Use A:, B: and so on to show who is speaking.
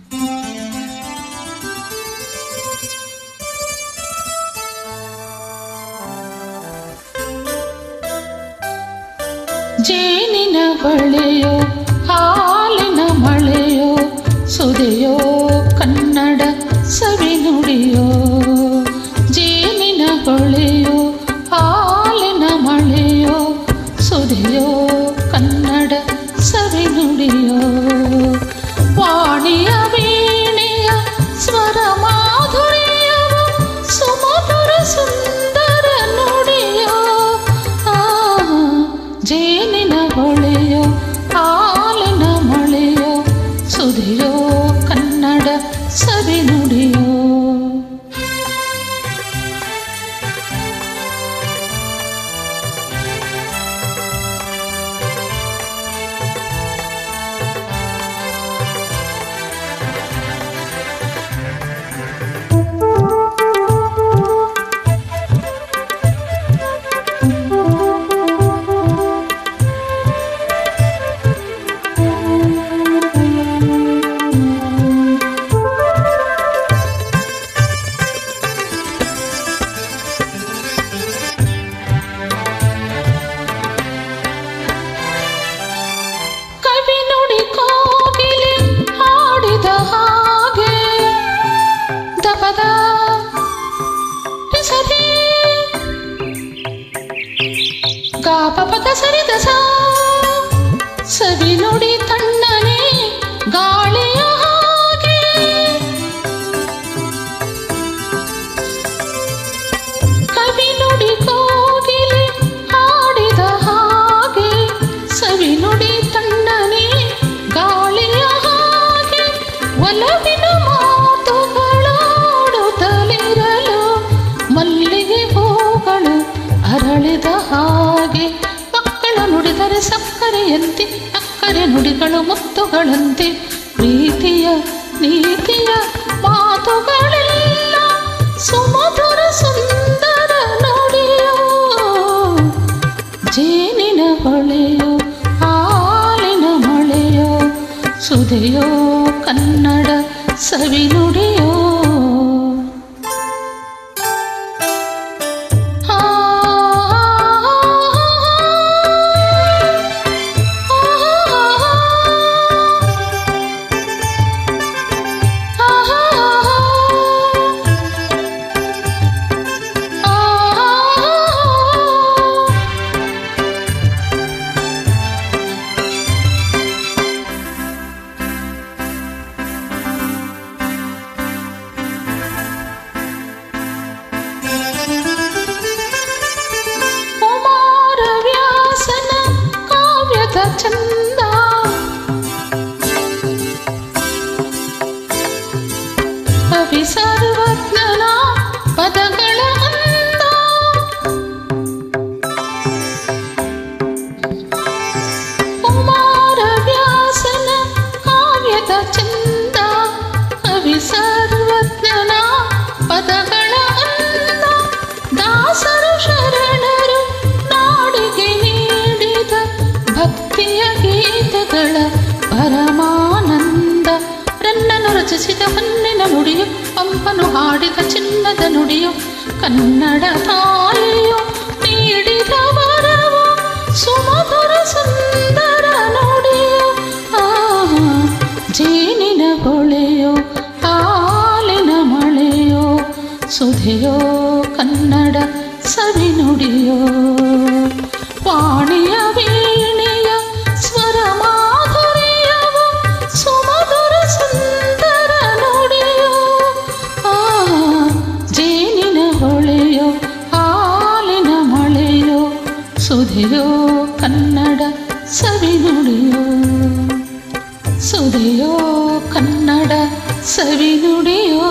A: ಜೇನಿನ ಬಳೆಯೋ ಹಾಲಿನ ಮಳೆಯೋ ಸುದೆಯೋ ಕನ್ನಡ ಸವಿನುಡಿಯೋ. ಜೇನಿನ ಬಳೆಯೋ ಹಾಲಿನ ಮಳೆಯೋ ಸುದೆಯೋ ಕನ್ನಡ ಸವಿನುಡಿಯೋ. ವಾಣಿಯ ವೀಣೆಯ ಸ್ವರ ಮಾಧುರ್ಯವೋ ಸುಮಧುರ ಸುಂದರ ನುಡಿಯೋ. ಜೇನಿನ ಬಳೆಯೋ ಹಾಲಿನ ಮಳೆಯೋ ಸುದೆಯೋ ಕನ್ನಡ ಸವಿನುಡಿಯೋ. ಗಾಪಪದ ಸರಿದಸ ಸವಿನುಡಿ ತಣ್ಣನೆ ಗಾಳಿಯ ಹಾಗೆ. ಕವಿನುಡಿ ಕೋಗಿಲೆ ಹಾಡಿದ ಹಾಗೆ ಸವಿನುಡಿ ತಣ್ಣನೆ ಗಾಳಿಯ ಹಾಗೆ. ಒಲವಿನ ಮಾತುಗಳಾಡುತ್ತಲಿರಲು ಮಲ್ಲಿಗೆ ಹೂಗಳು ಅರಳಿದ ಹಾಗೆ. ಮಕ್ಕಳ ನುಡಿದರೆ ಸಕ್ಕರೆಯಂತೆ ಅಕ್ಕರೆ ನುಡಿಗಳು ಮುತ್ತುಗಳಂತೆ. ಪ್ರೀತಿಯ ನೀತಿಯ ಮಾತುಗಳೆಲ್ಲ ಸುಮಧುರ ಸುಂದರ ನುಡಿಯೋ. ಜೇನಿನ ಬಳೆಯೋ ಹಾಲಿನ ಮಳೆಯೋ ಸುದೆಯೋ ಕನ್ನಡ ಸವಿನುಡಿಯೋ. ಚಂದ ಕವಿ ಸರ್ವಜ್ಞನ ಪದಗಳ ಅಂದ. ಕುಮಾರ ವ್ಯಾಸನ ಕಾವ್ಯದ ಚಂದ ಕವಿ ಸರ್ವಜ್ಞನ ಪದಗಳ ಅಂದ. ದಾಸರು ಶರಣರು ನಾಡಿಗೆ ನೀಡಿದ ಭಕ್ತಿಯ ಗೀತೆಗಳ ಪರಮಾನಂದ. ರನ್ನನು ರಚಿಸಿದ ಹೊನ್ನಿನ ನುಡಿಯು ಪಂಪನು ಹಾಡಿದ ಚಿನ್ನದ ನುಡಿಯು. ಕನ್ನಡ ತಾಯಿಯು ನೀಡಿದ ವರವು ಸುಮಧುರ ಸುಂದರ ನುಡಿಯು. ಜೇನಿನ ಬಳೆಯೋ ಹಾಲಿನ ಮಳೆಯೋ ಸುಧೆಯೋ ಕನ್ನಡ ಸವಿನುಡಿಯೋ. ವಾಣಿಯ ವೀಣೆಯ ಸ್ವರ ಮಾಧುರ್ಯವೋ ಸುಮಧುರ ಸುಂದರ ನುಡಿಯೋ. ಜೇನಿನ ಬಳೆಯೋ ಹಾಲಿನ ಮಳೆಯೋ ಸುಧೆಯೋ ಕನ್ನಡ ಸವಿನುಡಿಯೋ. ಸುಧೆಯೋ ಕನ್ನಡ ಸವಿನುಡಿಯೋ.